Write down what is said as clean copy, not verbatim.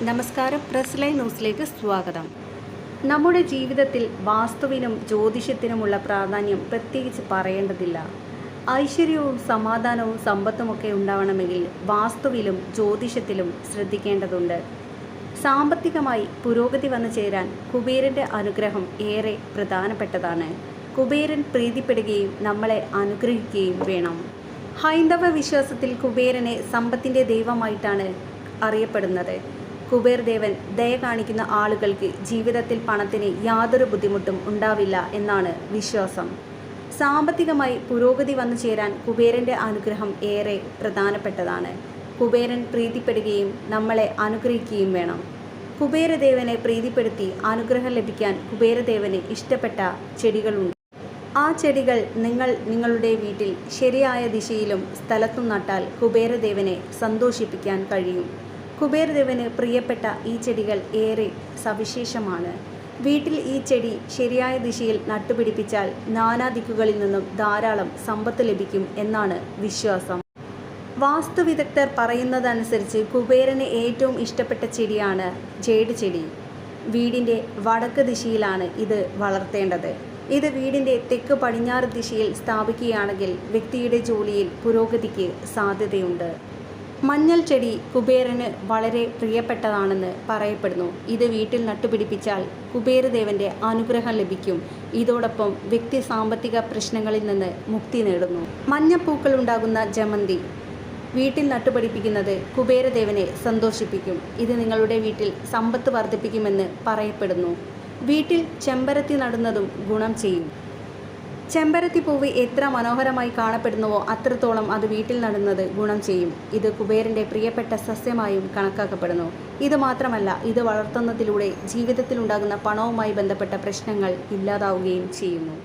നമസ്കാരം. Press line ന്യൂസിലേക്ക് സ്വാഗതം. നമ്മുടെ ജീവിതത്തിൽ വാസ്തുവിനും ജ്യോതിഷത്തിനുമുള്ള പ്രാധാന്യം പ്രത്യേകിച്ച് പറയേണ്ടതില്ല. ഐശ്വര്യവും സമാധാനവും സമ്പത്തുമൊക്കെ ഉണ്ടാവണമെങ്കിൽ വാസ്തുവിലും ജ്യോതിഷത്തിലും ശ്രദ്ധിക്കേണ്ടതുണ്ട്. സാമ്പത്തികമായി പുരോഗതി വന്നു ചേരാൻ കുബേരൻ്റെ അനുഗ്രഹം ഏറെ പ്രധാനപ്പെട്ടതാണ്. കുബേരൻ പ്രീതിപ്പെടുകയും നമ്മളെ അനുഗ്രഹിക്കുകയും വേണം. ഹൈന്ദവ വിശ്വാസത്തിൽ കുബേരനെ സമ്പത്തിൻ്റെ ദൈവമായിട്ടാണ് അറിയപ്പെടുന്നത്. കുബേർ ദേവൻ ദയ കാണിക്കുന്ന ആളുകൾക്ക് ജീവിതത്തിൽ പണത്തിന് യാതൊരു ബുദ്ധിമുട്ടും ഉണ്ടാവില്ല എന്നാണ് വിശ്വാസം. സാമ്പത്തികമായി പുരോഗതി വന്നു ചേരാൻ കുബേരൻ്റെ അനുഗ്രഹം ഏറെ പ്രധാനപ്പെട്ടതാണ്. കുബേരൻ പ്രീതിപ്പെടുകയും നമ്മളെ അനുഗ്രഹിക്കുകയും വേണം. കുബേരദേവനെ പ്രീതിപ്പെടുത്തി അനുഗ്രഹം ലഭിക്കാൻ കുബേരദേവന് ഇഷ്ടപ്പെട്ട ചെടികളുണ്ട്. ആ ചെടികൾ നിങ്ങളുടെ വീട്ടിൽ ശരിയായ ദിശയിലും സ്ഥലത്തും നട്ടാൽ കുബേരദേവനെ സന്തോഷിപ്പിക്കാൻ കഴിയും. കുബേരദേവന് പ്രിയപ്പെട്ട ഈ ചെടികൾ ഏറെ സവിശേഷമാണ്. വീട്ടിൽ ഈ ചെടി ശരിയായ ദിശയിൽ നട്ടുപിടിപ്പിച്ചാൽ നാനാദിക്കുകളിൽ നിന്നും ധാരാളം സമ്പത്ത് ലഭിക്കും എന്നാണ് വിശ്വാസം. വാസ്തുവിദഗ്ധർ പറയുന്നതനുസരിച്ച് കുബേരന് ഏറ്റവും ഇഷ്ടപ്പെട്ട ചെടിയാണ് ജേഡ് ചെടി. വീടിൻ്റെ വടക്ക് ദിശയിലാണ് ഇത് വളർത്തേണ്ടത്. ഇത് വീടിൻ്റെ തെക്ക് പടിഞ്ഞാറ് ദിശയിൽ സ്ഥാപിക്കുകയാണെങ്കിൽ വ്യക്തിയുടെ ജോലിയിൽ പുരോഗതിക്ക് സാധ്യതയുണ്ട്. മഞ്ഞൾ ചെടി കുബേരന് വളരെ പ്രിയപ്പെട്ടതാണെന്ന് പറയപ്പെടുന്നു. ഇത് വീട്ടിൽ നട്ടുപിടിപ്പിച്ചാൽ കുബേരദേവൻ്റെ അനുഗ്രഹം ലഭിക്കും. ഇതോടൊപ്പം വ്യക്തി സാമ്പത്തിക പ്രശ്നങ്ങളിൽ നിന്ന് മുക്തി നേടുന്നു. മഞ്ഞപ്പൂക്കൾ ഉണ്ടാകുന്ന ജമന്തി വീട്ടിൽ നട്ടുപിടിപ്പിക്കുന്നത് കുബേരദേവനെ സന്തോഷിപ്പിക്കും. ഇത് നിങ്ങളുടെ വീട്ടിൽ സമ്പത്ത് വർദ്ധിപ്പിക്കുമെന്ന് പറയപ്പെടുന്നു. വീട്ടിൽ ചെമ്പരത്തി നടുന്നതും ഗുണം ചെയ്യും. ചെമ്പരത്തി പൂവ് എത്ര മനോഹരമായി കാണപ്പെടുന്നുവോ അത്രത്തോളം അത് വീട്ടിൽ നടുന്നത് ഗുണം ചെയ്യും. ഇത് കുബേരൻ്റെ പ്രിയപ്പെട്ട സസ്യമായും കണക്കാക്കപ്പെടുന്നു. ഇത് മാത്രമല്ല, ഇത് വളർത്തുന്നതിലൂടെ ജീവിതത്തിലുണ്ടാകുന്ന പണവുമായി ബന്ധപ്പെട്ട പ്രശ്നങ്ങൾ ഇല്ലാതാവുകയും ചെയ്യുന്നു.